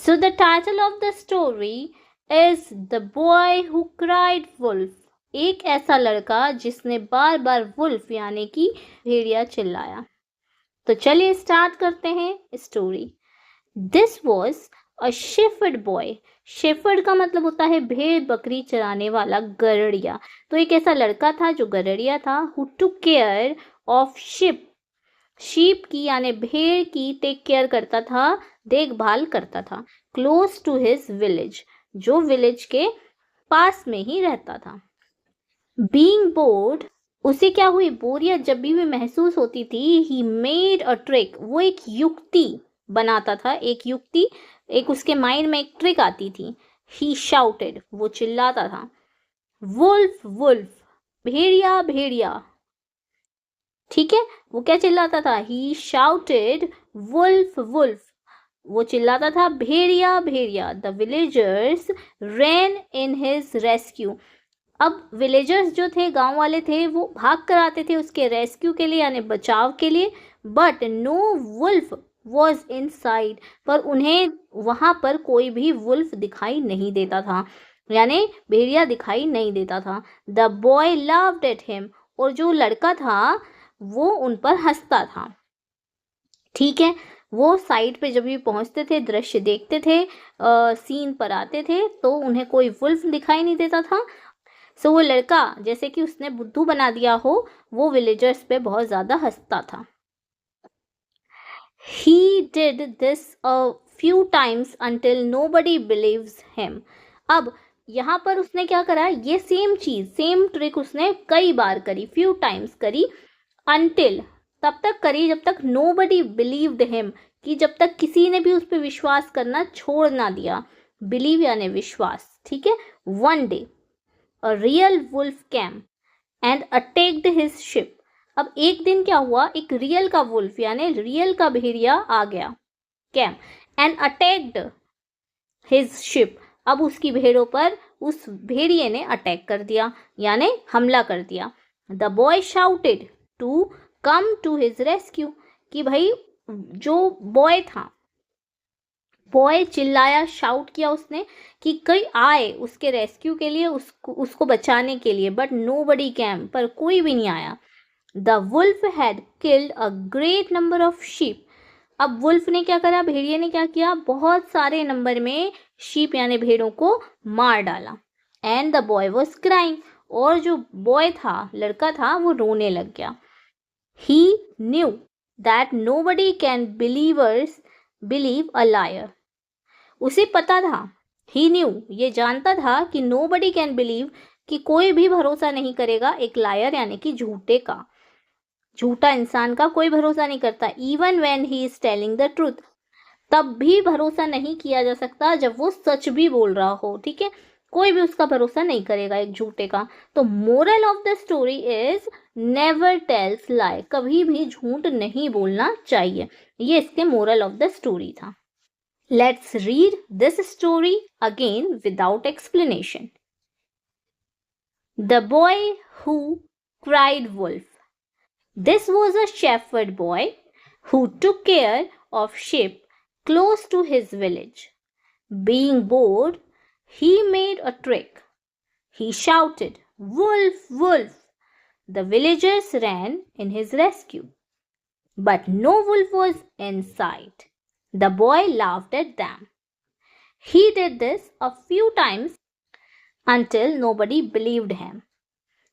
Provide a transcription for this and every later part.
So the title of the story is The Boy Who Cried Wolf. एक ऐसा लड़का जिसने बार बार वुल्फ यानी कि भेड़िया चिल्लाया। तो चलिए स्टार्ट करते हैं story. This was a shepherd boy. Shepherd का मतलब होता है भेड़ बकरी चराने वाला, गड़ड़िया। तो एक ऐसा लड़का था जो गड़ड़िया था। Who took care of sheep की यानी भेड़ की टेक केयर करता था, देखभाल करता था। क्लोज टू हिज विलेज, जो विलेज के पास में ही रहता था। बीइंग बोर्ड, उसे क्या हुई, बोरियत जब भी महसूस होती थी, ही मेड अ ट्रिक, वो एक युक्ति बनाता था। एक उसके माइंड में एक ट्रिक आती थी। ही शाउटेड, वो चिल्लाता था। वुल्फ वुल्फ, भेड़िया भेड़िया। ठीक है, वो क्या चिल्लाता था? ही शाउटेड वुल्फ वुल्फ, वो चिल्लाता था भेड़िया भेड़िया। The villagers ran in his rescue, अब विलेजर्स जो थे, गांव वाले थे, वो भाग कर आते थे उसके रेस्क्यू के लिए यानी बचाव के लिए। But no wolf was inside, पर उन्हें वहां पर कोई भी वुल्फ दिखाई नहीं देता था, यानी भेड़िया दिखाई नहीं देता था। The boy loved at him, और जो लड़का था वो उन पर हंसता था। ठीक है, वो साइड पे जब भी पहुंचते थे, दृश्य देखते थे, सीन पर आते थे, तो उन्हें कोई वुल्फ दिखाई नहीं देता था। सो वो लड़का जैसे कि उसने बुद्धू बना दिया हो, वो विलेजर्स पे बहुत ज़्यादा हंसता था। He did this a few times until nobody believes him. अब यहाँ पर उसने क्या करा, ये सेम ट्रिक उसने कई बार करी, few times करी, until, तब तक करी जब तक nobody believed him, कि जब तक किसी ने भी उस पर विश्वास करना छोड़ ना दिया। Believe यानी विश्वास, ठीक है। One day a real wolf came and attacked his ship. अब एक दिन क्या हुआ, एक रियल का वुल्फ यानी रियल का भेड़िया आ गया, came, and attacked his sheep, अब उसकी भेड़ों पर उस भेड़िए ने अटैक कर दिया यानी हमला कर दिया। The boy shouted to come to his rescue, कि भाई जो बॉय था, बॉय चिल्लाया, शाउट किया उसने कि कोई आए उसके रेस्क्यू के लिए, उसको बचाने के लिए। बट नोबडी कैम, पर कोई भी नहीं आया। The wolf had killed a great number of sheep, अब वुल्फ ने क्या करा, भेड़िए ने क्या किया, बहुत सारे नंबर में शीप यानी भेड़ों को मार डाला। And the boy was crying, और जो बॉय था, लड़का था, वो रोने लग गया। He knew that nobody can believe a liar, उसे पता था, ही न्यू, ये जानता था कि nobody can believe, कि कोई भी भरोसा नहीं करेगा एक लायर यानी कि झूठे का, झूठा इंसान का कोई भरोसा नहीं करता। Even when he is telling the truth, तब भी भरोसा नहीं किया जा सकता जब वो सच भी बोल रहा हो। ठीक है, कोई भी उसका भरोसा नहीं करेगा एक झूठे का। तो moral of the story is never tells lie, कभी भी झूठ नहीं बोलना चाहिए। ये इसके मोरल ऑफ द स्टोरी था। Let's read this story again without explanation. The Boy Who Cried Wolf. This was a shepherd boy who took care of sheep close to his village. Being bored, he made a trick. He shouted, "Wolf, wolf!" The villagers ran in his rescue. But no wolf was in sight. The boy laughed at them. He did this a few times until nobody believed him.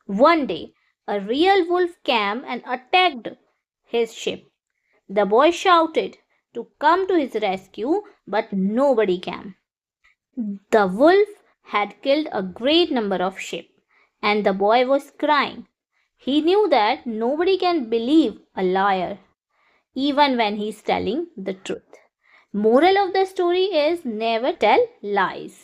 One day, a real wolf came and attacked his ship. The boy shouted to come to his rescue, but nobody came. The wolf had killed a great number of sheep, and the boy was crying. He knew that nobody can believe a liar, even when he is telling the truth. Moral of the story is never tell lies.